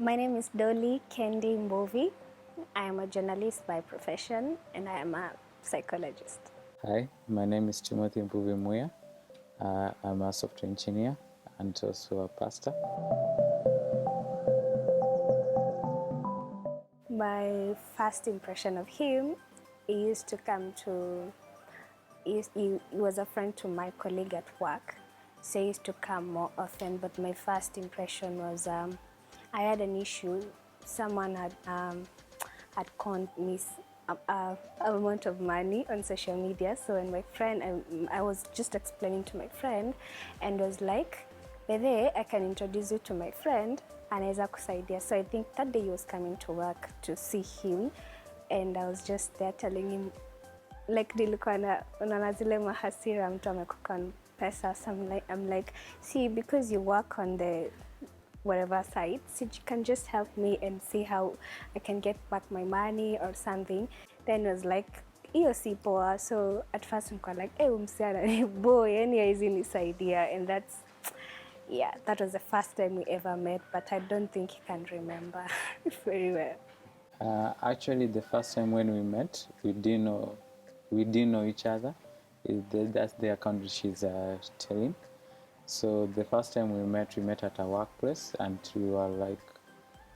My name is Dolly Kendi Mbuvi. I am a journalist by profession and I am a psychologist. Hi, my name is Timothy Mbuvi. I'm a software engineer and also a pastor. My first impression of him, he used to come to, he was a friend to my colleague at work. So he used to come more often, but my first impression was I had an issue. Someone had conned me amount of money on social media. So when my friend, I was just explaining to my friend and was like, Bede, I can introduce you to my friend, anaweza kusaidia. So I think that day he was coming to work to see him and I was just there telling him like nilikuwa na unaona zile mahasira mtu amekupa pesa. So I'm like, see, because you work on the whatever site, so you can just help me and see how I can get back my money or something. Then it was like, hiyo si poa. So at first nilikuwa like, msichana ni boy, yani haizi nisaidia. And that's, yeah, that was the first time we ever met, but I don't think he can remember very well. Actually, the first time when we met, we didn't know each other. That's the account she's telling. So the first time we met at a workplace, and we were like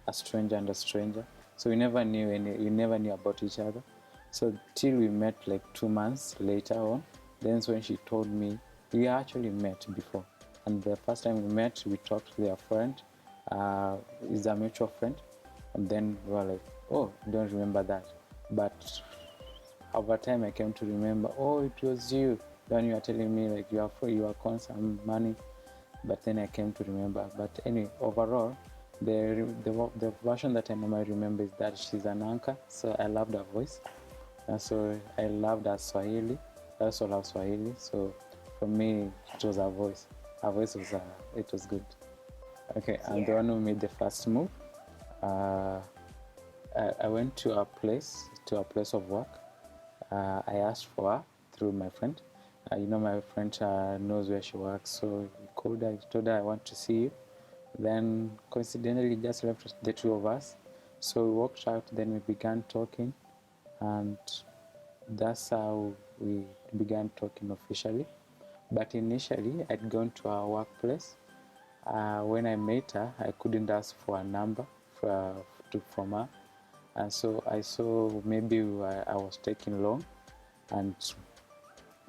a stranger and a stranger. So we never knew about each other. So till we met like 2 months later on, then when she told me we actually met before. And the first time we met, we talked to their friend, is a mutual friend, and then we were like, oh, don't remember that. But over time, I came to remember, oh, it was you. Then you are telling me like you are calling some money, but then I came to remember. But anyway, overall, the version that I normally remember is that she's an anchor, so I loved her voice. And so I loved her Swahili. I also love Swahili, so for me, it was her voice. Her voice was it was good. Okay, I'm the one who made the first move. I went to a place of work. I asked for her through my friend. My friend knows where she works, so he called her. He told her, I want to see you. Then coincidentally, just left the two of us. So we walked out, then we began talking, and that's how we began talking officially. But initially, I'd gone to our workplace. When I met her, I couldn't ask for a number from her. And so I saw maybe I was taking long, and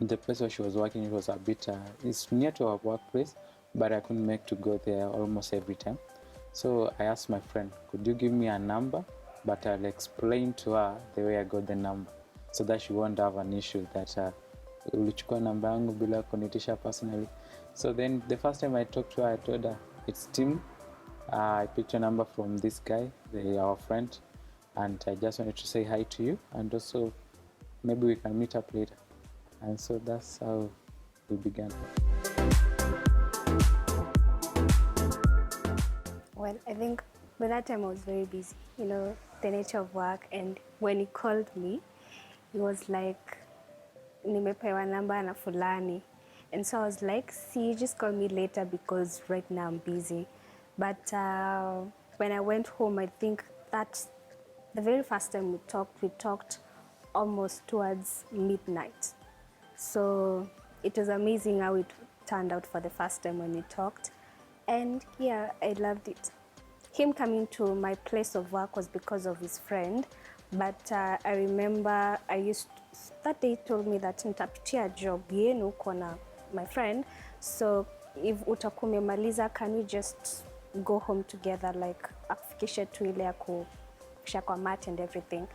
the place where she was working, it was a bit, it's near to our workplace, but I couldn't make to go there almost every time. So I asked my friend, could you give me a number? But I'll explain to her the way I got the number, so that she won't have an issue that ulichukua namba yangu bila kunitisha personally. So then the first time I talked to her, I told her, it's Tim. I picked your number from this guy, our friend, and I just wanted to say hi to you, and also maybe we can meet up later. And so that's how we began. Well, I think by that time I was very busy, the nature of work. And when he called me, he was like, nimepewa namba na fulani. And so I was like, see, just call me later because right now I'm busy. But when I went home, I think that's the very first time we talked almost towards midnight. So it was amazing how it turned out for the first time when we talked. And yeah, I loved it. Him coming to my place of work was because of his friend. But I remember that day he told me that nitapitia job yenu uko na my friend. So if utakuwa umemaliza, can we just go home together, like akufikishe tu ile ya kufikisha kwa mat and everything.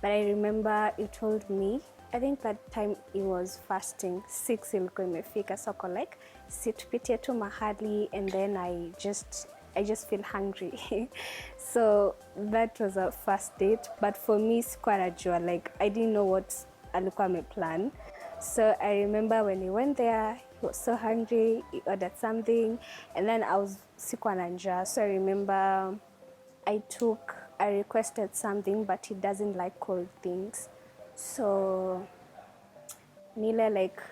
But I remember he told me, I think that time he was fasting, 6 ilikuwa imefika, so ako like, situpitie tu mahali, and then I just feel hungry. So that was our first date. But for me, sikuwa najua, like I didn't know what alikuwa ameplan. So I remember when he went there, he was so hungry, he ordered something, and then sikuwa na njaa. So I remember I requested something, but he doesn't like cold things. So Nile, like,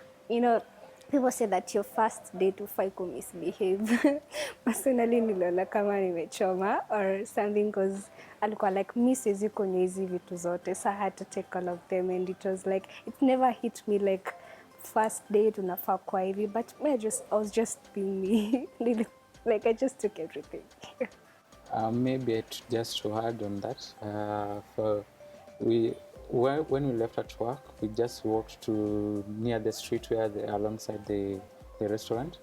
people say that your first date hufai misbehave. Personally niliona kama nimechoma or something, cause alikuwa like mi siwezi kunywa hizi vitu zote, so I had to take all of them, and it was like it never hit me like first date unafaa kwa hivi, but I was just being me. Like I just took everything. Maybe just to add on that, for we when we left at work, we just walked to near the street where alongside the restaurant.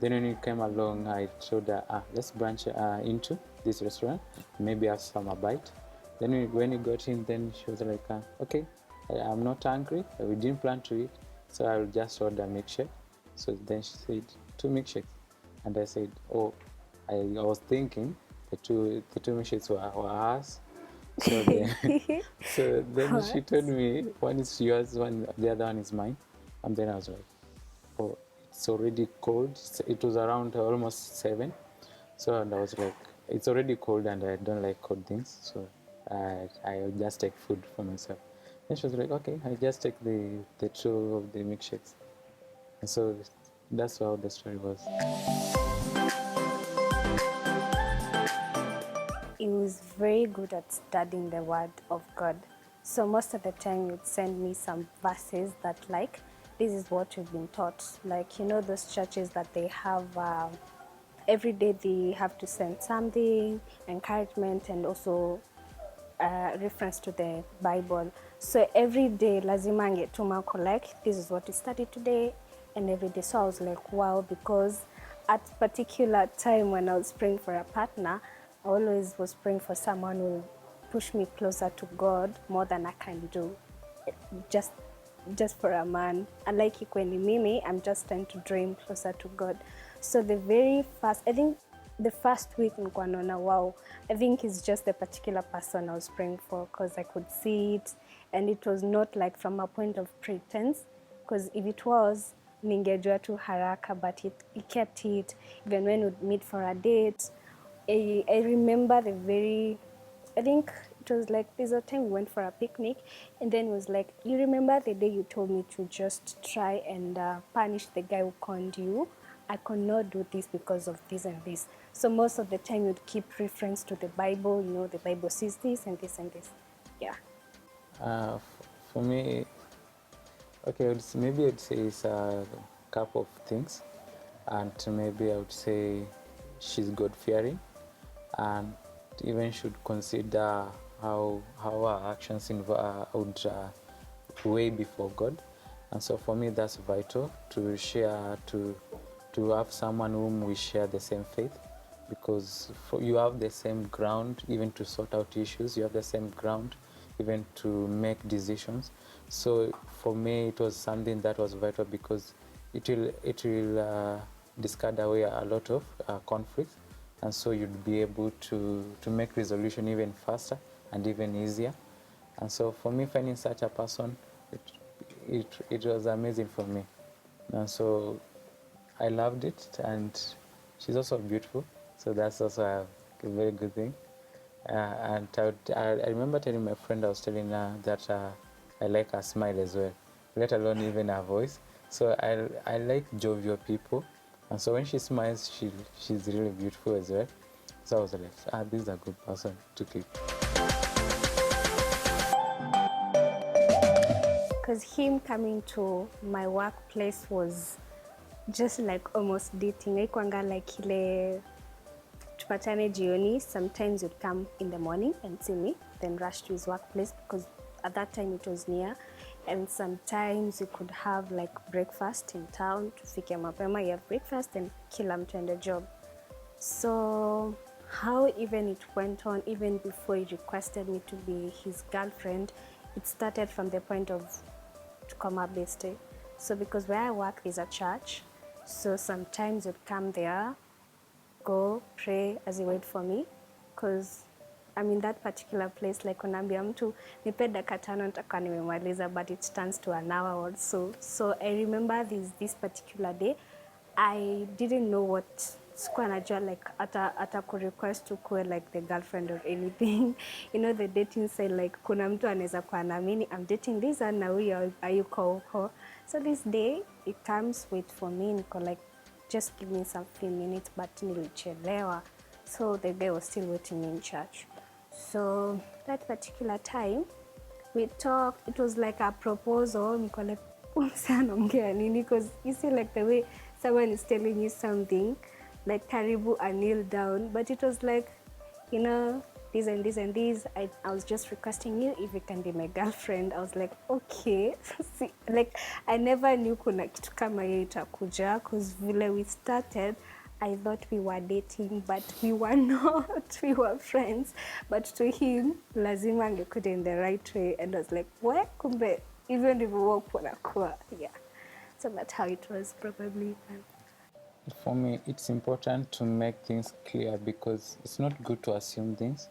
Then when we came along, I told her, let's branch into this restaurant, maybe have some a bite. Then when we got in, then she was like, okay, I'm not hungry. We didn't plan to eat, so I'll just order a milkshake. So then she said, 2 milkshakes. And I said, oh, I was thinking the two milkshakes were ours. So then she told me, one is yours, the other one is mine. And then I was like, oh, it's already cold. It was around almost 7. So and I was like, it's already cold and I don't like cold things. So I'll just take food for myself. Then she was like, okay, I just take the 2 of the milkshakes. And so that's how the story was. He was very good at studying the word of God. So most of the time he would send me some verses that like, this is what you've been taught. Like, you know, those churches that they have, every day they have to send something, encouragement, and also reference to the Bible. So every day lazima angetuma collect, this is what we studied today, and every day. So I was like, wow, because at particular time when I was praying for a partner, I always was praying for someone who will push me closer to God more than I can do. Just for a man. Unlike Ikweni Mimi, I'm just trying to draw him closer to God. So the very first, I think the first week nilikuwa naona, wow, I think it's just the particular person I was praying for, because I could see it, and it was not like from a point of pretense, because if it was, ningejua tu haraka, but he kept it. Even when we'd meet for a date, I remember I think it was like this time we went for a picnic, and then it was like, you remember the day you told me to just try and punish the guy who conned you? I could not do this because of this and this. So most of the time you'd keep reference to the Bible, you know, the Bible says this and this and this. Yeah. For me, okay, maybe I'd say it's a couple of things, and maybe I would say she's God-fearing, and even should consider how our actions would weigh before God. And so for me, that's vital to share, to have someone whom we share the same faith, because you have the same ground even to sort out issues, you have the same ground even to make decisions. So for me, it was something that was vital, because it will discard away a lot of conflicts, and so you'd be able to make resolution even faster and even easier. And so for me, finding such a person, it was amazing for me. And so I loved it, and she's also beautiful, so that's also a very good thing. And I remember telling my friend, I was telling her that I like her smile as well, let alone even her voice. So I like jovial people, and so when she smiles, she's really beautiful as well. So I was like, this is a good person to keep. Because him coming to my workplace was just like almost dating. Haikuanga like ile tupatane jioni. Sometimes you'd come in the morning and see me, then rush to his workplace, because at that time it was near. And sometimes you could have like breakfast in town. Tufike mapema, you have breakfast and kila mtu ende job. So how even it went on, even before he requested me to be his girlfriend, it started from the point of Tukoma Beste. So because where I work is a church, so sometimes you'd come there, go pray as you wait for me, because I'm in that particular place, like unaambia mtu nipe dakika 5 nitakuwa nimemaliza, but it turns to an hour or so. So I remember this particular day, I didn't know what sikuwa najua like ata kurequest ukuwe like the girlfriend or anything. You know, the dating side, like kuna mtu anaweza kuwa naamini I'm dating this and na huyo hayuko huko. So this day it comes wait for me, niko like just give me some few minutes, but nilichelewa. So the guy was still waiting in church. So that particular time we talked, it was like a proposal. Niko like anaongea nini, because you see like the way someone is telling you something like karibu and kneel down, but it was like, you know, this and this and this. I was just requesting you if you can be my girlfriend. I was like, okay. See, like I never knew kuna kitu kama hiyo itakuja, because vile we started I thought we were dating, but we were not. We were friends, but to him lazima angekuja in the right way, and I was like, we kumbe hivyo ndivyo wako kunakuwa. Yeah, so that's how it was probably. For me, it's important to make things clear, because it's not good to assume things.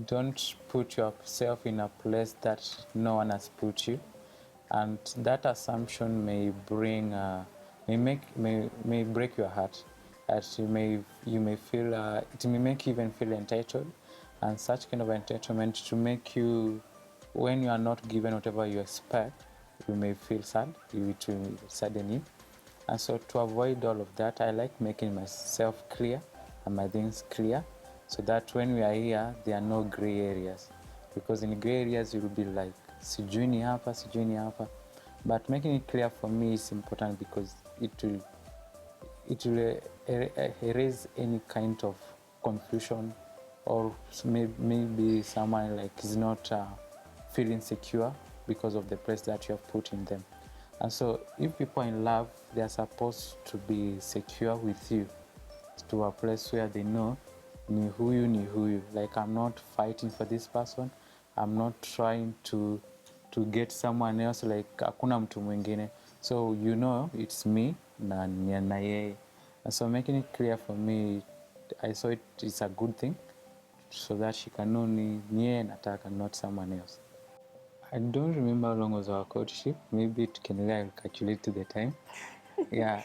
Don't put yourself in a place that no one has put you, and that assumption may bring, may break your heart. As you may feel, it may make you even feel entitled, and such kind of entitlement to make you, when you are not given whatever you expect, you may feel sad. It will sadden you. And so to avoid all of that, I like making myself clear and my things clear, so that when we are here, there are no gray areas. Because in gray areas, you will be like, sijui ni hapa, sijui ni hapa. But making it clear for me is important, because it will erase any kind of confusion, or maybe someone like is not feeling secure because of the place that you have put in them. And so if people are in love, they are supposed to be secure with you, to a place where they know ni huyu. Like, I'm not fighting for this person. I'm not trying to get someone else, like hakuna mtu mwingine. So you know it's me na yeye. And so making it clear for me, I saw it's a good thing, so that she can know ni yeye nataka, not someone else. I don't remember how long was our courtship. Maybe it can I'll calculate to the time. Yeah,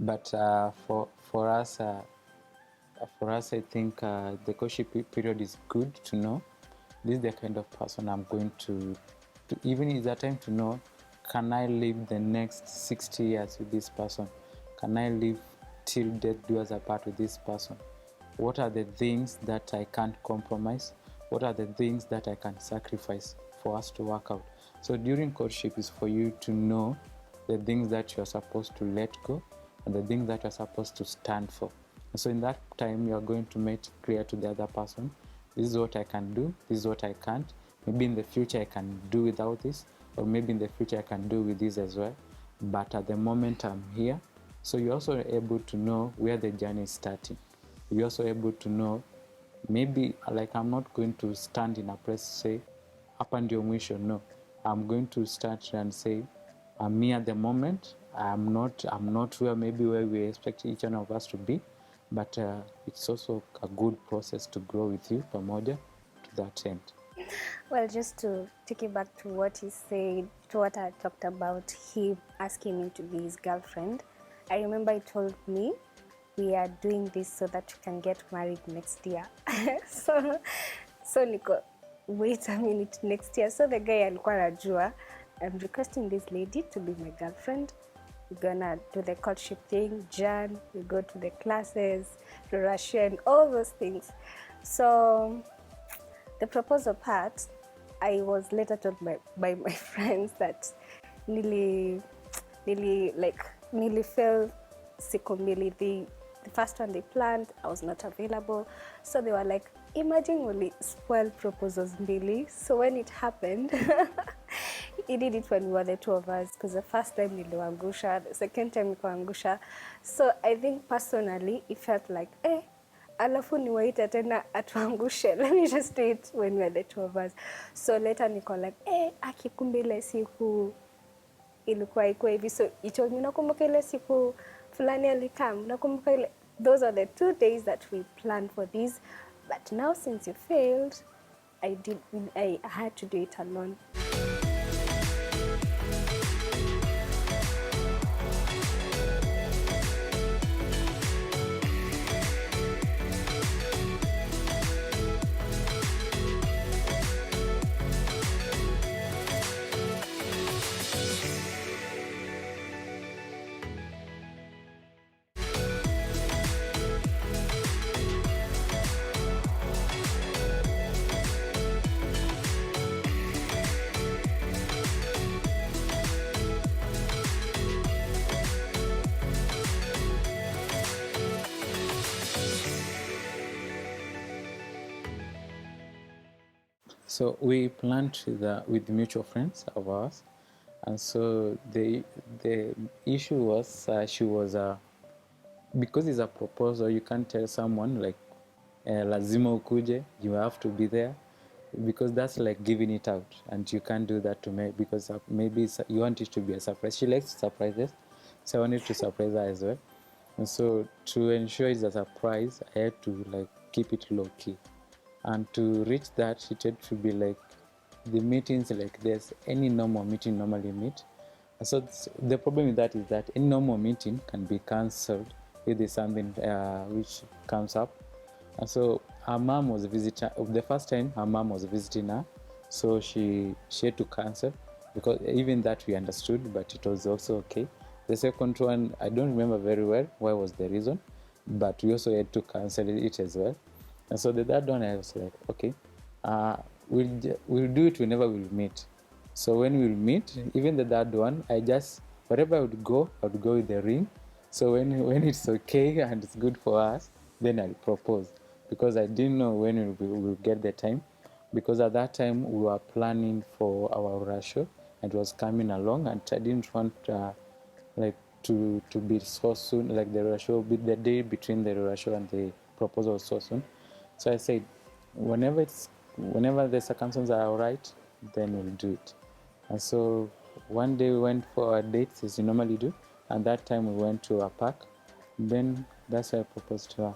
but for us, I think the courtship period is good to know. This is the kind of person I'm going to even is the time to know, can I live the next 60 years with this person? Can I live till death do us apart with this person? What are the things that I can't compromise? What are the things that I can sacrifice for us to work out? So during courtship is for you to know the things that you're supposed to let go and the things that you're supposed to stand for. And so in that time, you're going to make clear to the other person, this is what I can do, this is what I can't. Maybe in the future I can do without this, or maybe in the future I can do with this as well. But at the moment I'm here. So you're also able to know where the journey is starting. You're also able to know, maybe like I'm not going to stand in a place say, hapa ndio mwisho. No, I'm going to start and say, I'm here at the moment. I'm not where we expect each one of us to be, but it's also a good process to grow with you pamoja to that end. Well, just to take it back to what he said, to what I talked about, him asking me to be his girlfriend. I remember he told me, we are doing this so that we can get married next year. so Nico, wait a minute, next year. So the guy alikuwa anajua, I'm requesting this lady to be my girlfriend. We're gonna do the courtship thing, Jan, we go to the classes, to Russia and all those things. So the proposal part, I was later told by my friends that nili fell siku mbili. The first one they planned, I was not available. So they were like, imagine we spoil proposals mbili. So when it happened, he did it when we were the two of us, because the first time niliwangusha, the second time nikaangusha. So I think personally, it felt like, alafu niwaita tena atuangushe. Let me just do it when we are the two of us. So later niko like, akikumbe ile siku ilikuwa iko hivi. So he told me, nakumbuka ile siku fulani alikam, nakumbuka ile. Those are the 2 days that we planned for this. But now since you failed, I had to do it alone. So we planned with mutual friends of ours, and so the issue was she was because it's a proposal. You can't tell someone like lazima ukuje, you have to be there, because that's like giving it out, and you can't do that to me because maybe you want it to be a surprise. She likes surprises, so I wanted to surprise her as well. And so to ensure it's a surprise, I had to like keep it low key. And to reach that, it had to be like the meetings, like there's any normal meeting normally meet. And so the problem with that is that any normal meeting can be cancelled if there's something which comes up. And so her mom was visiting. The first time her mom was visiting her, so she had to cancel, because even that we understood, but it was also okay. The second one, I don't remember very well why was the reason, but we also had to cancel it as well. And so the third one, I was like, okay, we'll do it whenever we'll meet. So when we'll meet, even the third one, I just, wherever I would go with the ring. So when it's okay and it's good for us, then I'll propose, because I didn't know when we'll get the time, because at that time we were planning for our Aurora show and it was coming along, and I didn't want like to be so soon, like the Aurora show, the day between the Aurora show and the proposal was so soon. So I said, whenever the circumstances are all right, then we'll do it. And so one day we went for our dates as you normally do, and that time we went to a park. Then that's why I proposed to her.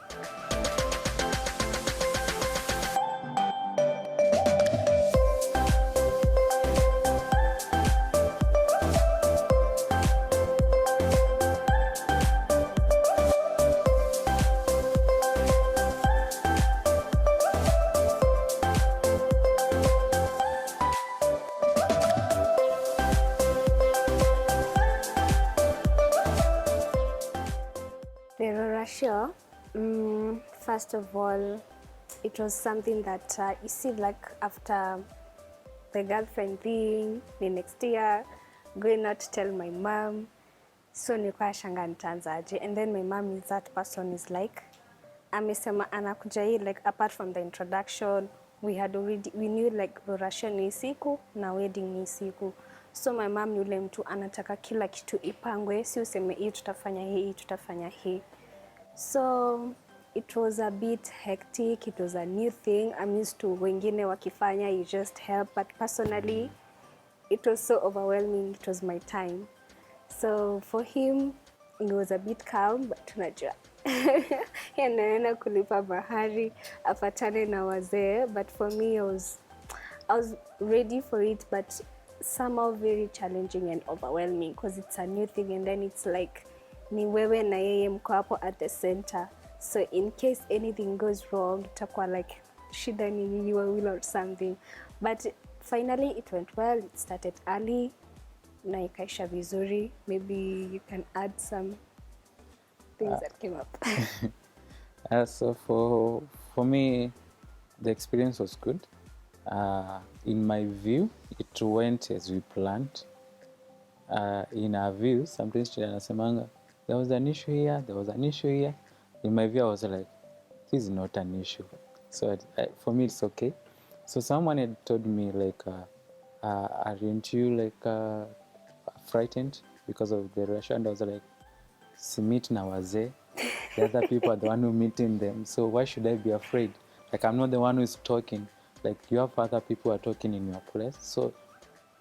The Aurora show, first of all, it was something that you see, like after the girlfriend thing, the next year, going out to tell my mom. So nilikuwa shanga nitaanzaje, and then my mom is that person is like, amesema anakuja hii, like apart from the introduction, we knew like Aurora show ni siku na wedding ni siku. So my mom ni yule mtu anataka kila kitu ipangwe, si useme hii tutafanya hii, tutafanya hii. So it was a bit hectic, it was a new thing. I'm used to wengine wakifanya, you just help, but personally it was so overwhelming. It was my time. So for him it was a bit calm, but tunajua yanaenda kulipa bahari afatane na wazee. But for me I was ready for it, but somehow very challenging and overwhelming because it's a new thing, and then it's like ni wewe na yeye mko hapo at the center, so in case anything goes wrong itakuwa like shida ni nyinyi wawili or something. But finally it went well. It started early na ikaisha vizuri. Maybe you can add some things that came up. So for me, the experience was good. In my view, it went as we planned. In our view, sometimes tunasemanga there was an issue here, there was an issue here. In my view, I was like, this is not an issue. So for me, it's okay. So someone had told me like, aren't you like frightened because of the rush? And I was like, si meet na wazee. The other people are the one who meeting them. So why should I be afraid? Like, I'm not the one who is talking. Like, you have other people who are talking in your place. So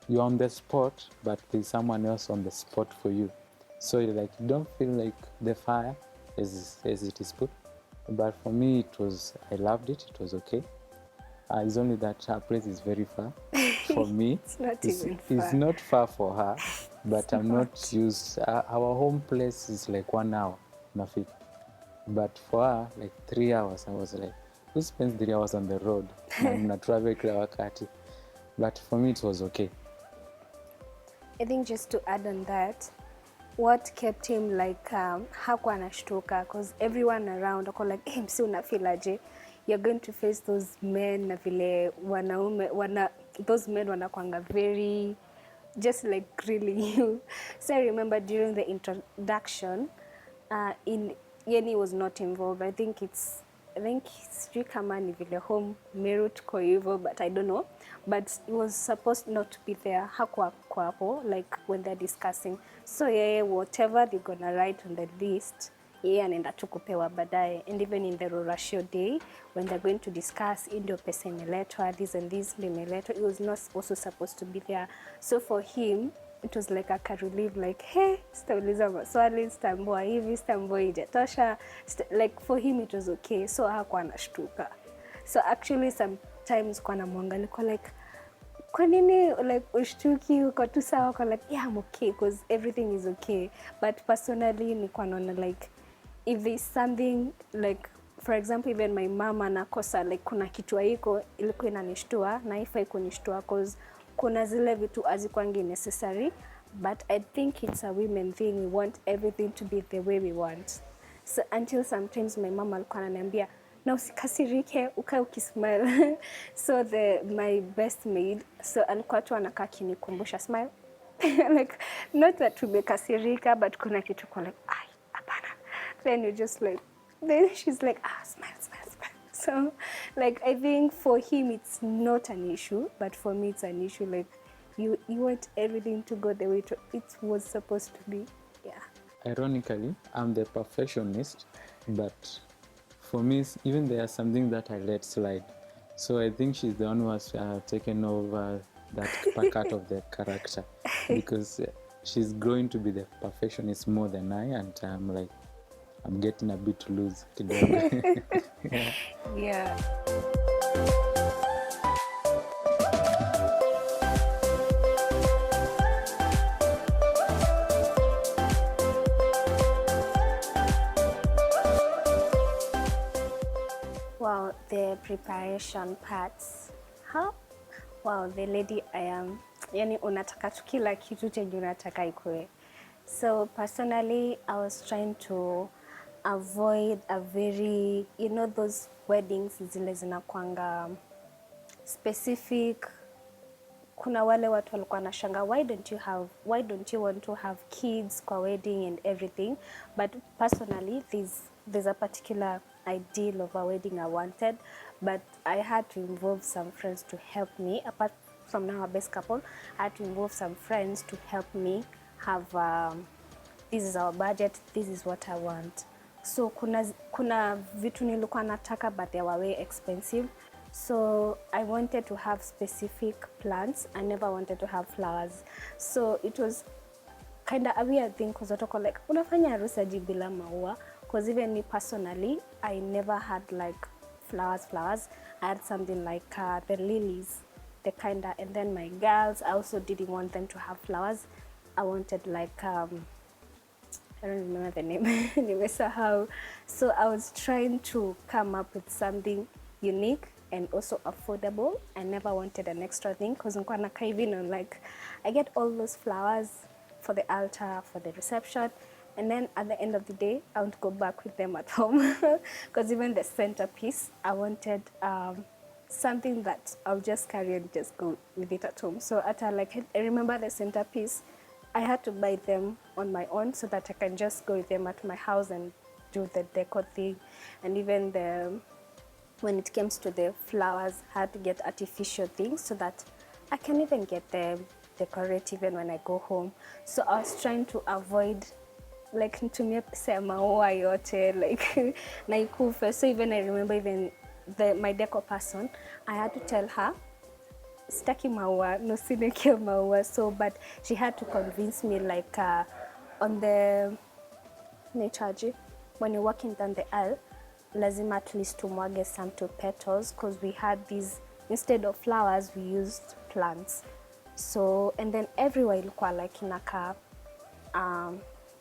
you're on the spot, but there's someone else on the spot for you. So like, you don't feel like the fire as it is put. But for me, I loved it. It was okay. It's only that her place is very far. For me, It's not even far. It's not far for her, but I'm not used. Our home place is like 1 hour, Mafik. But for her, like 3 hours. I was like, who spends 3 hours on the road? Na travel kila wakati. But for me, it was okay. I think just to add on that, what kept him like hakuwa anashtuka, because everyone around wako like, hey, msi unafeel aje? You're going to face those men na vile those men wanakuanga very just like grilling you. So I remember during the introduction, Yeni was not involved. I think it's I think sijui kama ni vile home Meru tuko hivyo, but I don't know, but it was supposed not to be there. Hakuwa hapo like when they're discussing, so yeye whatever they gonna write on the list yeye anaenda tu kupewa baadaye. And even in the Rorashio day when they're going to discuss, hii ndio pesa imeletwa, this and this ndio imeletwa, it was not also supposed to be there. So for him it was like a relief, like hey, sitauliza maswali, sitambua hivi, sitambua ijatosha, like for him it was okay, so hakuwa anashtuka. So actually sometimes kwa namwangalia kwa like kwa nini like ushtuki, uko tu sawa, kwa like yeah I'm okay because everything is okay. But personally ni kwa naona like if there's something like for example even my mama anakosa like kuna kitu haiko ilikuwa inanishtua na haifai kunishtua because kuna zile vitu hazikwangi necessary, but I think it's a women thing, we want everything to be the way we want. So until sometimes my mama alikuwa ananiambia na usikasirike, ukae ukismile. So my best maid, so alikuwa tu anakaa kinikumbusha smile. Like not that tumekasirika, but kuna kitu kwa like ai hapana, then you just like, then she's like smile. So like I think for him it's not an issue, but for me it's an issue. Like you want everything to go the way it was supposed to be. Yeah. Ironically, I'm the perfectionist, but for me, even there are something that I let slide. So I think she's the one who has taken over that part of the character, because she's growing to be the perfectionist more than I, and I'm like, I'm getting a bit loose kidogo. Yeah. Wow, the preparation parts. How? Wow, the lady I am. Yani unataka tu kila kitu chenye unataka ikue. So personally, I was trying to avoid a very, you know, those weddings zile zinakuanga specific. Kuna wale watu walikuwa wanashanga, why don't you want to have kids kwa wedding and everything, but personally there's a particular ideal of a wedding I wanted, but I had to involve some friends to help me. Apart from now our best couple, I had to involve some friends to help me have this is our budget, this is what I want. So kuna vitu nilikuwa nataka, but they were way expensive. So I wanted to have specific plants. I never wanted to have flowers. So it was kind of a weird thing because I like unafanya harusi aje bila maua, because even me personally I never had like flowers. I had something like the lilies, the kind of, and then my girls, I also didn't want them to have flowers. I wanted like I don't remember the name. Nimesahau. So I was trying to come up with something unique and also affordable. I never wanted an extra thing because nilikuwa nakaa hivi on like I get all those flowers for the altar, for the reception, and then at the end of the day I want to go back with them at home because even the centerpiece I wanted something that I'll just carry and just go with it at home. So at like I remember the centerpiece, I had to buy them on my own so that I can just go with them at my house and do the decor thing. And even when it comes to the flowers, I had to get artificial things so that I can even get them decorative even when I go home. So I was trying to avoid like nitumie pesa ya maua yote like na ikufe. So even I remember even my decor person, I had to tell her sitaki maua, no sineke maua. So but she had to convince me like on the nature when you're walking down the aisle, lazima at least tumwage some two petals, because we had these, instead of flowers we used plants. So and then everywhere ilikuwa like inaka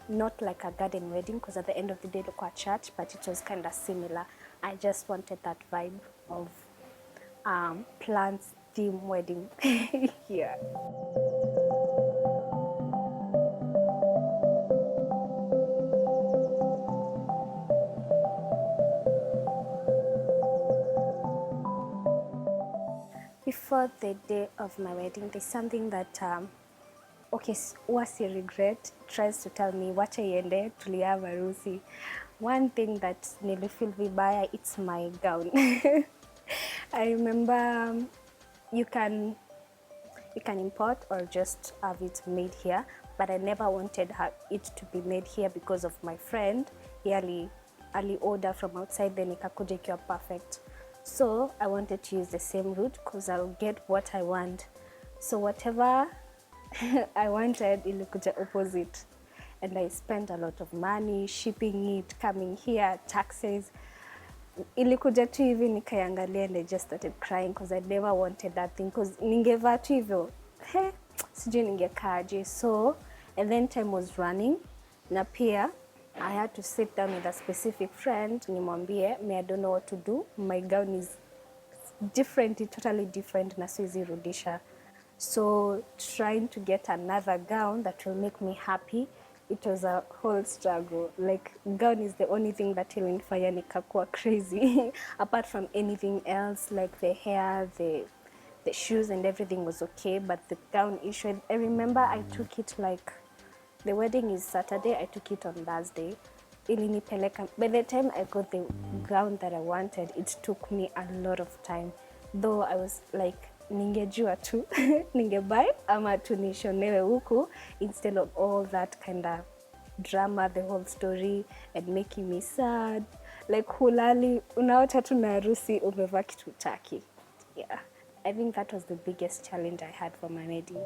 not like a garden wedding, because at the end of the day ilikuwa church, but it was kind of similar. I just wanted that vibe of plants theme wedding. Yeah. Before the day of my wedding, there's something that okay, what's your regret tries to tell me wacha iende tulia harusi. one thing that nilifeel vibaya, it's my gown. I remember you can import or just have it made here, but I never wanted it to be made here because of my friend. He ali order from outside, then ikakuja ikiwa perfect. So I wanted to use the same route because I'll get what I want. So whatever I wanted ilikuja opposite, and I spent a lot of money shipping it, coming here, taxes. Ilikuja tu hivi nikaiangalia and I just started crying because I never wanted that thing, because ningevaa tu hivyo sijui ningekaaje. So and then time was running, na pia I had to sit down with a specific friend nimwambie me I don't know what to do, my gown is different, totally different na siwezi rudisha. So trying to get another gown that will make me happy, it was a whole struggle. Like gown is the only thing that ilinifanya nikakuwa crazy apart from anything else, like the hair, the shoes and everything was okay, but the gown issue, I remember I took it like, the wedding is Saturday, I took it on Thursday. Ilinipeleka, by the time I got the gown that I wanted, it took me a lot of time, though I was like, ningejua tu ningebuy ama tunishonewe huku instead of all that kind of drama, the whole story and making me sad, like hulali unaota tu na harusi umevaa kitu taki. Yeah, I think that was the biggest challenge I had for my wedding.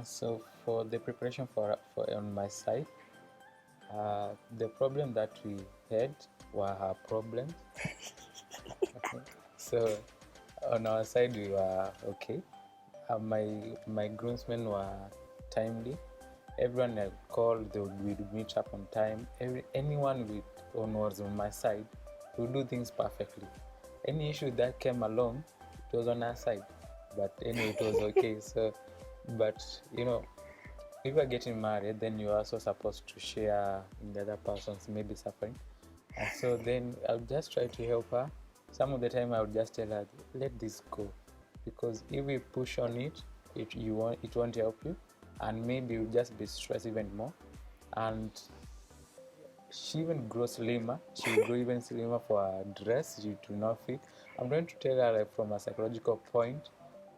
So for the preparation for on my side, the problem that we had were her problems. So on our side we were okay. My groomsmen were timely. Everyone I called, we'd meet up on time. Anyone was on my side would do things perfectly. Any issue that came along, it was on our side. But anyway, it was okay. So, but you know, if you're getting married, then you're also supposed to share in the other person's maybe suffering. And so then I'll just try to help her. Some of the time I would just tell her, let this go, because if we push on it, it won't help you, and maybe you'll just be stressed even more. And she even grows slimmer. She will grow even slimmer for a dress. She do not fit. I'm going to tell her, like, from a psychological point,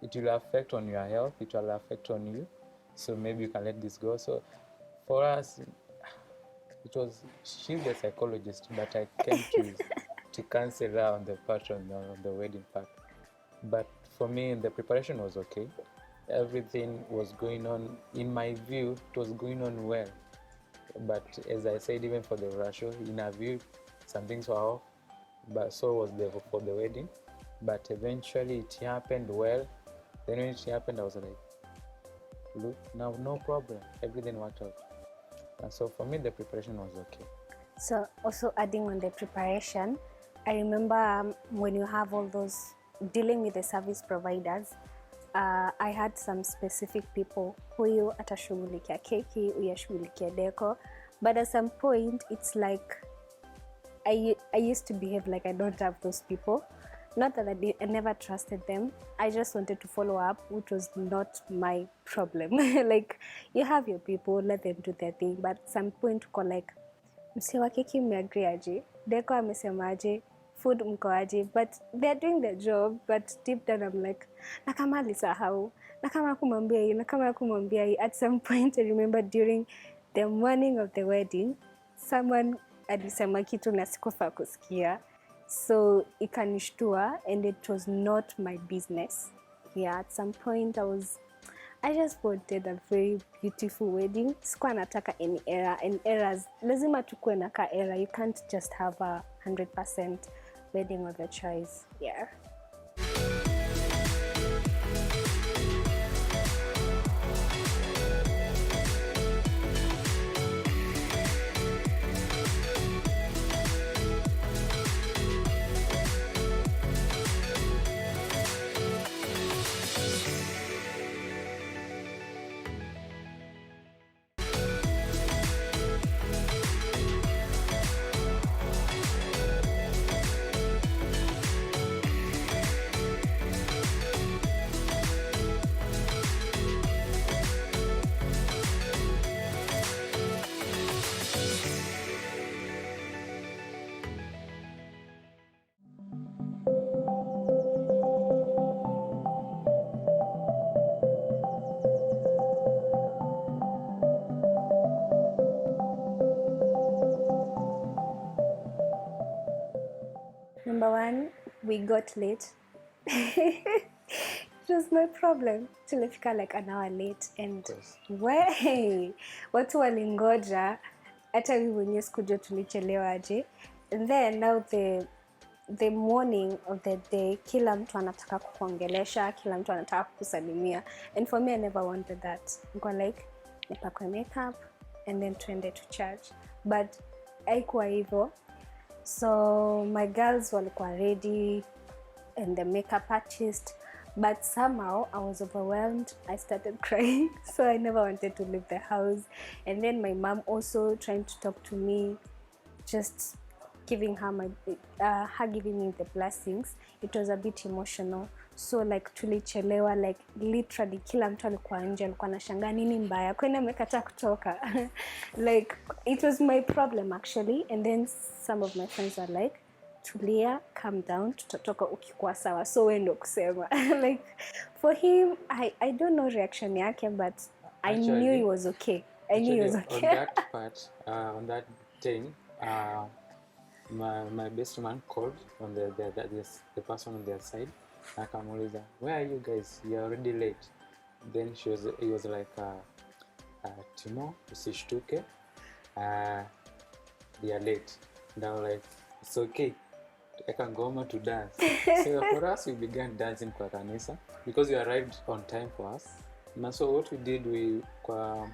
it will affect on your health. It will affect on you. So maybe you can let this go. So for us, she's the psychologist, but I came to cancel her on the part on the wedding part. But for me, the preparation was okay. Everything was going on, in my view, it was going on well. But as I said, even for the ratio, in our view, some things were off, but so was for the wedding. But eventually it happened well. Then when it happened, I was like, look, now no problem, everything worked out. And so for me, the preparation was okay. So also adding on the preparation, I remember when you have all those dealing with the service providers, I had some specific people huyu atashughulikia keki, huyu ashughulikia deco, but at some point it's like I used to behave like I don't have those people. Not that I never trusted them. I just wanted to follow up, which was not my problem. Like, you have your people, let them do their thing. But at some point, uko like, msee wa keki mmeagree aje? Deco amesema aje? Food mko aje? But they're doing their job. But deep down, I'm like, na kama alisahau, na kama kumwambia hii, na kama kumwambia hii. At some point, I remember during the morning of the wedding, someone alisema kitu na sikufaa kusikia. So ikanishtua, and it was not my business. Yeah, at some point I just wanted a very beautiful wedding. Sikuwa nataka any error, and errors lazima tukue na ka error. You can't just have a 100% wedding of your choice. Yeah. we got late. It was my problem. Tulifika like an hour late and watu walingoja hata mimi mwenyewe sikujua tulichelewa aje. And then now the morning of the day, kila mtu anataka kukuongelesha, kila mtu anataka kukusalimia. And for me, I never wanted that. Niko like, nipakwe makeup and then tuende to church. But haikuwa hivyo. So my girls walikuwa ready and the makeup artist. But somehow I was overwhelmed. I started crying. So I never wanted to leave the house. And then my mom also trying to talk to me, just giving her her giving me the blessings. It was a bit emotional. So like tulichelewa, like literally kila mtu alikuwa nje, alikuwa anashangaa nini mbaya, kwani amekataa kutoka. Like it was my problem actually. And then some of my friends were like, tulia, calm down, tutatoka ukikuwa sawa. So wewe ndo kusema. Like for him, I don't know reaction yake, but actually, I knew he was okay. I knew he was okay. On that part, on that thing, my best man called on the person on their side. Akamuuliza, where are you guys? You're already late. Then he was like, Timo, usishtuke, they are late. And I was like, it's okay. Eka ngoma to dance. So for us, we began dancing kwa kanisa because we arrived on time for us. And so what we did, kwa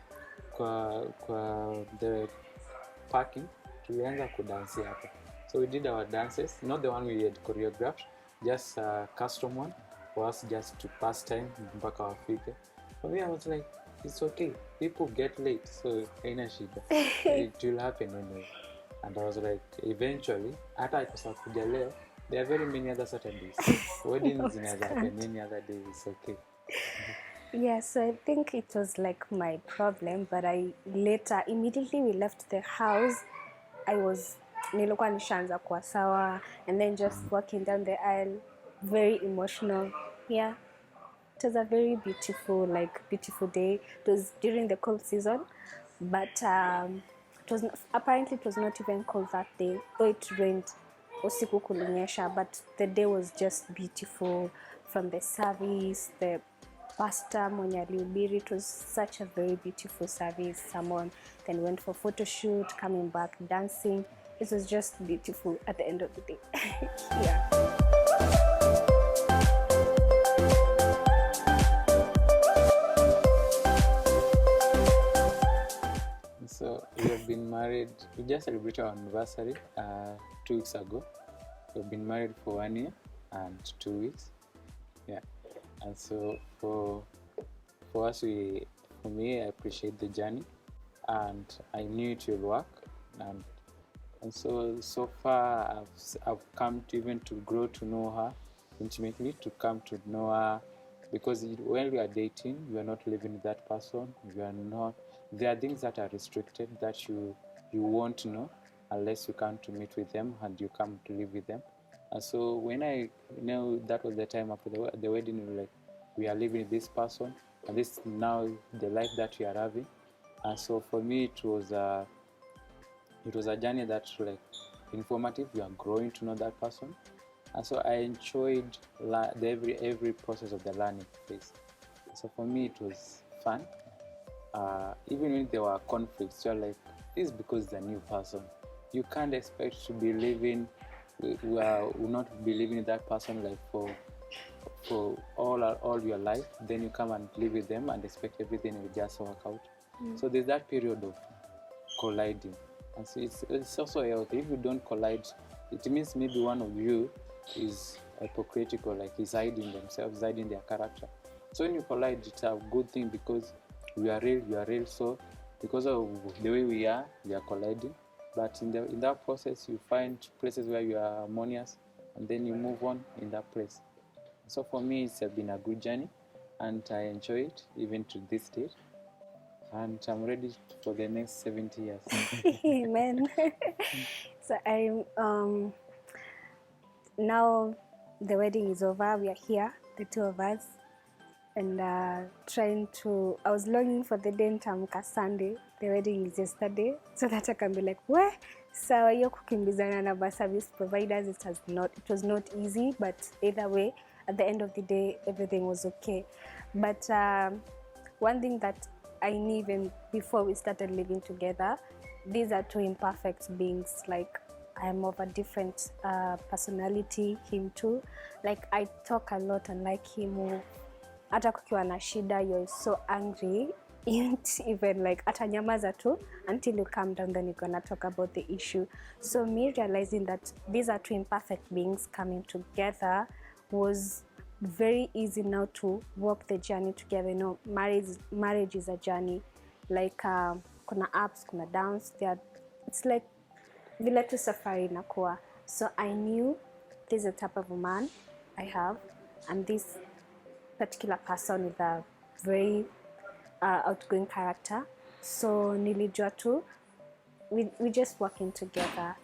the parking, tulianza kudansi hapo. So we did our dances, not the one we had choreographed, just a custom one for us just to pass time mpaka wafike. For me, I was like, it's okay. People get late, so haina shida. It will happen anyway. And I was like, eventually, hata ikosa kuja leo, there are very many other Saturdays. Weddings zinaweza happen any other day, it's okay. Yeah, so I think it was like my problem, but immediately we left the house, nilikuwa nishaanza kuwa sawa, and then just walking down the aisle, very emotional. Yeah, it was a very beautiful day. It was during the cold season, but apparently it was not even cold that day, though it rained usiku kulinyesha, but the day was just beautiful. From the service, the pastor mwenye alihubiri, it was such a very beautiful service. Someone then went for photo shoot, coming back, dancing. It was just beautiful at the end of the day. Yeah. So we have been married. We just celebrated our anniversary 2 weeks ago. We've been married for 1 year and 2 weeks. Yeah, and so for us, for me, I appreciate the journey, and I knew it will work, and so far I've come to even to grow to know her intimately, to come to know her, because when we are dating, we are not living with that person. There are things that are restricted that you won't know unless you come to meet with them and you come to live with them. And so when I know that was the time after the wedding, we are living with this person, and this now the life that we are having. And so for me, it was a journey that informative. We are growing to know that person, and so I enjoyed every process of the learning phase. So for me, it was fun. Even when there were conflicts, you're like, this is because it's a new person. You can't expect to be living. We will not be living with that person for all your life. Then you come and live with them and expect everything will just work out. So there's that period of colliding, and so it's also healthy. If you don't collide, it means maybe one of you is hypocritical, like he's hiding themselves, hiding their character. So when you collide, it's a good thing because we are real, you are real. So because of the way we are colliding. But in that process, you find places where you are harmonious, and then you move on in that place. So for me, it's been a good journey, and I enjoy it even to this day. And I'm ready for the next 70 years. Amen. So I'm now the wedding is over. We are here, the two of us, and I was longing for the day Ntamka Sunday. The wedding is yesterday, so that I can be like, where? So hiyo kukimbizana na bus service providers, it was not easy, but either way, at the end of the day, everything was okay. But one thing that I knew even before we started living together, these are two imperfect beings. Like, I am of a different personality, him too. Like, I talk a lot, unlike him. Hata kukiwa na shida, you're so angry, even like atanyamaza tu until you calm down, then you're gonna talk about the issue. So me realizing that these are two imperfect beings coming together was very easy now to walk the journey together. You know, marriage is a journey. Like kuna ups, kuna downs. It's like vile tu safari inakuwa. So I knew this is the type of a man I have, and this particular person with a very outgoing character. So nilijua tu, we just working together.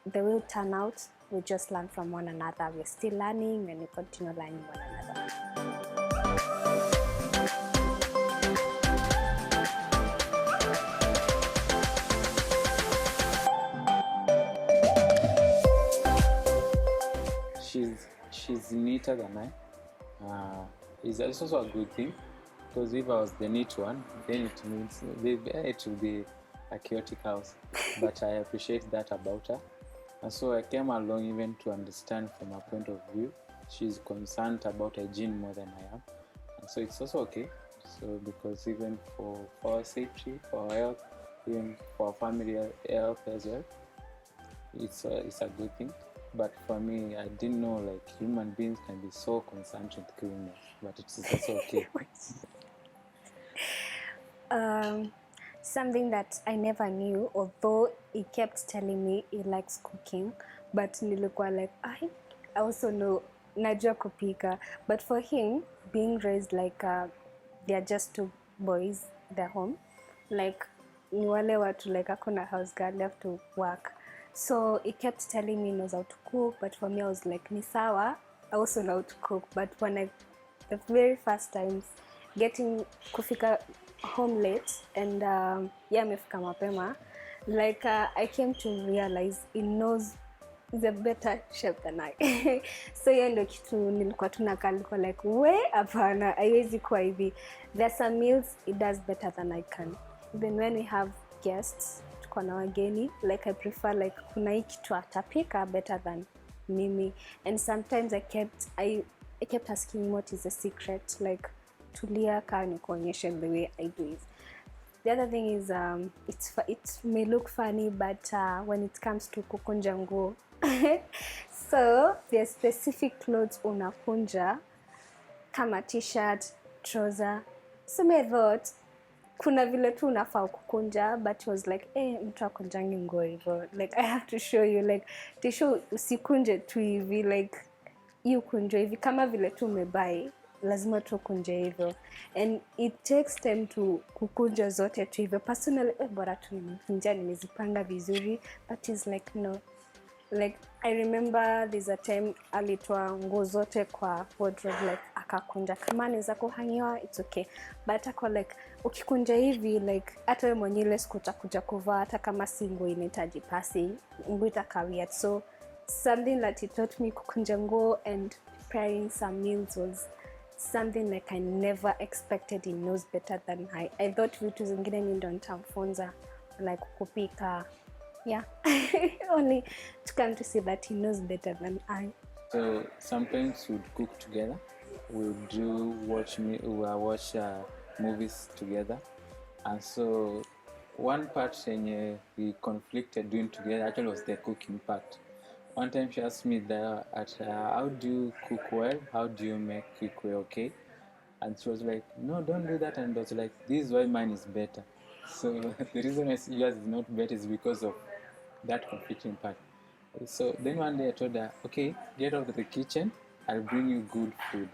The way it turn out, we just learn from one another. We're still learning and we continue learning one another. She's neater than I. It's also a good thing, because if I was the neat one, then it means it will be a chaotic house. But I appreciate that about her. And so I came along even to understand from her point of view. She's concerned about hygiene more than I am. And so it's also okay. So because even for our safety, for our health, even for our family health as well, it's a good thing. But for me, I didn't know like human beings can be so concerned with cleanliness, but it's also okay. Something that I never knew, although he kept telling me he likes cooking, but nilikuwa like, I also know najua kupika. But for him, being raised like they are just two boys at their home, like ni wale watu like hakuna house girl, they have to work. So he kept telling me he knows how to cook, but for me I was like, ni sawa, I also know how to cook. But when the very first times getting kufika home late and amefika mapema, like I came to realize he knows, he's a better chef than I. So hiyo ndio kitu nilikuwa tunakaa, nilikuwa like, we hapana, haiwezi kuwa hivi. There are some meals he does better than I can. Even when we have guests, tuko na wageni, like I prefer like kuna hii kitu atapika better than mimi. And sometimes I kept asking what is the secret, like tulia kaa nikuonyeshe the way I do it. The other thing is it may look funny, but when it comes to kukunja nguo, so there's specific clothes unakunja kama t-shirt, trouser. So me thought kuna vile tu unafaa kukunja, but it was like mtu akunjangi nguo hivyo, like I have to show you, like tisho usikunje tu hivi, like you kunje hivi kama vile tu umebai, lazima tu kunje hivyo. And it takes time to kukunja zote tu hivyo. Personally, bora tu nimekunja, nimezipanga vizuri, but it's like no. Like I remember there's a time alitoa nguo zote kwa wardrobe, like akakunja, kama ni za kuhangiwa it's okay, but ako like ukikunja hivi, like hata wewe mwenyewe ile siku utakuja kuvaa, hata kama si nguo inahitaji pasi, nguo itakawia. So something that he taught me, kukunja nguo and preparing some meals, was something like I never expected he knows better than I thought vitu zingine mimi ndo nitamfunza, like kupika. Yeah. Only to come to see that he knows better than I. So sometimes we'd cook together. We'll watch movies together. And so one part we conflicted doing together actually was the cooking part. One time she asked me how do you cook well? How do you make cookware okay? And she was like, no, don't do that. And I was like, this is why mine is better. So the reason I see yours is not better is because of that conflicting part. So then one day I told her, okay, get out of the kitchen, I'll bring you good food.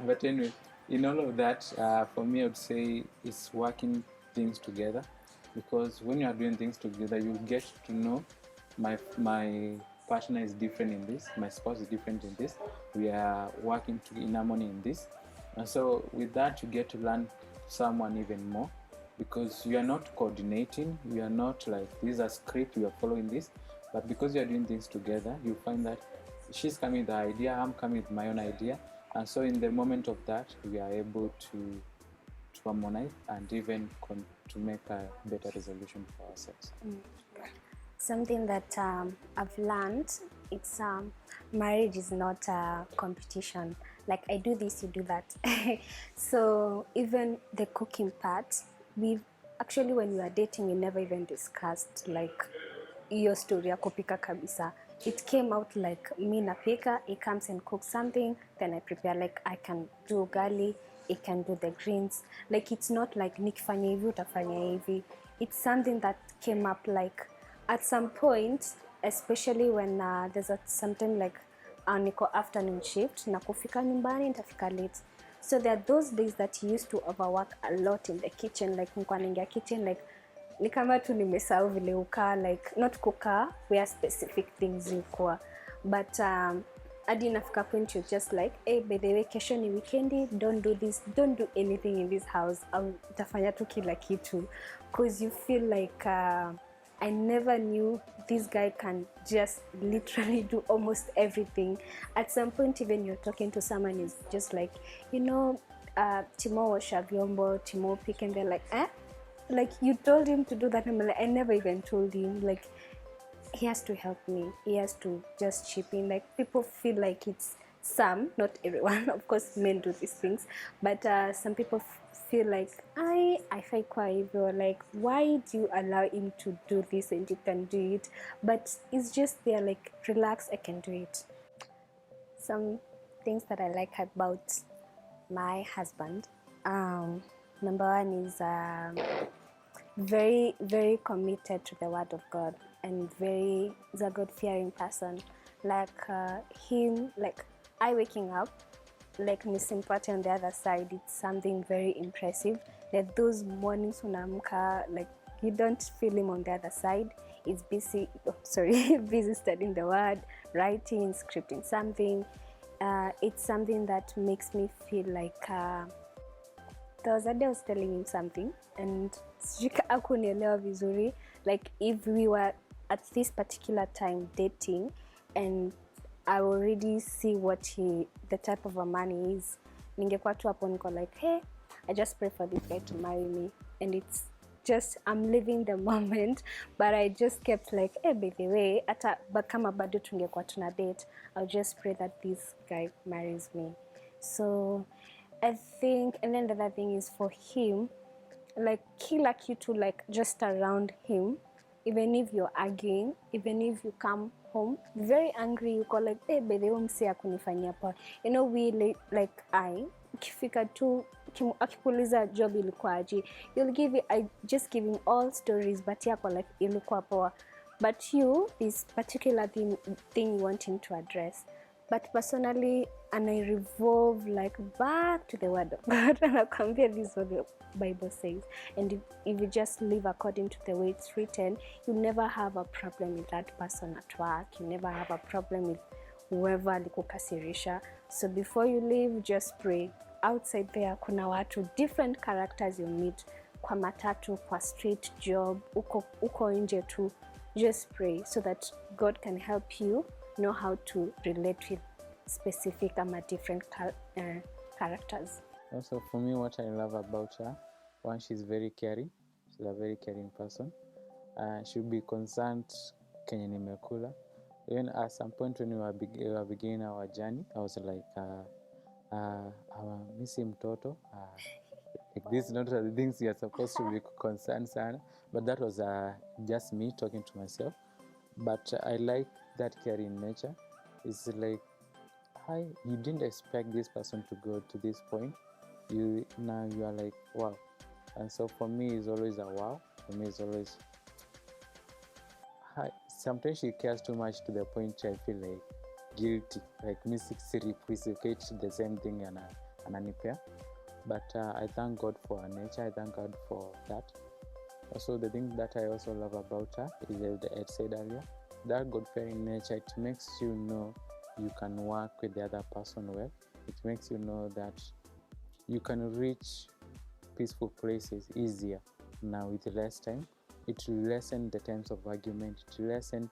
But anyway, in all of that, for me I would say it's working things together, because when you are doing things together, you'll get to know my partner is different in this, my spouse is different in this, we are working in harmony in this. And so with that, you get to learn someone even more. because you are not coordinating, you are not like, this is a script, you are following this, but because you are doing things together, you find that she's coming with the idea, I'm coming with my own idea, and so in the moment of that, we are able to harmonize and even to make a better resolution for ourselves. Something that I've learned, it's marriage is not a competition. Like, I do this, you do that. So even the cooking part, we actually, when we were dating, we never even discussed like your story ya kupika kabisa. It came out like me napika, he comes and cooks something, then I prepare. Like, I can do ugali, he can do the greens. Like, it's not like nikifanya hivi utafanya hivi. It's something that came up like at some point, especially when there's something like niko afternoon shift na kufika nyumbani nitafika late. So there are those days that he used to overwork a lot in the kitchen. Like, nilikuwa naingia kitchen like ni kama tu nimesahau vile ukaa, like not kukaa where specific things yuko, but hadi nafika point you're just like, hey, by the way, kesho ni weekendi, don't do this, don't do anything in this house, au utafanya tu kila kitu, because you feel like I never knew this guy can just literally do almost everything. At some point, even you're talking to someone who's just like, you know, Timo washa vyombo, Timo pick, and they're like, eh? Like, you told him to do that. I'm like, I never even told him. Like, he has to help me. He has to just chip in. Like, people feel like it's some, not everyone. Of course, men do these things, but some people feel like I fake hivyo, like, why do you allow him to do this and you can do it? But it's just there, like, relax, I can do it. Some things that I like about my husband, number one is very, very committed to the word of God, and is a God-fearing person. Like him, like I waking up, like missing party on the other side, it's something very impressive. Like those mornings unamka, like you don't feel him on the other side. He's busy, busy studying the word, writing, scripting something. It's something that makes me feel like there was a day I was telling him something and hakunielewa vizuri. Like, if we were at this particular time dating and I already see the type of a man he is, ningekuwa tu hapo niko like, hey, I just pray for this guy to marry me, and it's just, I'm living the moment. But I just kept like, hey, by the way, ata kama bado tungekuwa tuna date, I'll just pray that this guy marries me. So I think, and then the other thing is for him, like kila kitu, like just around him, even if you're arguing, even if you come home very angry, you call like, hey, by the way, msi akunifanyia poa. You know, we like ukifika tu akikuuliza job ilikuwa aje, I just give him all stories, but yako like ilikuwa poa. But you, this particular thing you want him to address. But personally, and I revolve like back to the word of God, and I'll compare this what the Bible says. And if you just live according to the way it's written, you never have a problem with that person at work. You never have a problem with whoever alikukasirisha. So before you leave, just pray. Outside there, kuna watu, different characters you meet, kwa matatu, kwa street job, uko nje tu. Just pray so that God can help you know how to relate with specific different characters. Also, for me, what I love about her, one, she's very caring. She's a very caring person. She'll be concerned kenye nimekula. Even at some point when we were beginning our journey, I was like, missing mtoto. Like, this is not the things you're supposed to be concerned, sana. But that was just me talking to myself. But I like that caring nature. It's like, hi, you didn't expect this person to go to this point. Now you are like, wow. And so for me, it's always a wow. For me, it's always, hi. Sometimes she cares too much to the point I feel like guilty, like me reciprocate the same thing and ananipea. But I thank God for her nature. I thank God for that. Also, the thing that I also love about her is, as I said earlier, that God-fearing nature. It makes you know you can work with the other person well. It makes you know that you can reach peaceful places easier Now with less time, it will lessen the times of argument, it will lessen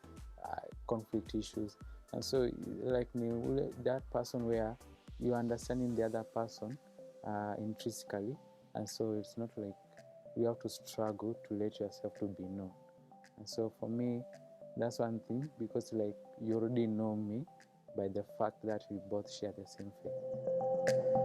conflict issues. And so like me, that person where you understanding the other person intrinsically, and so it's not like you have to struggle to let yourself to be known. And so for me, that's one thing, because like you already know me by the fact that we both share the same faith.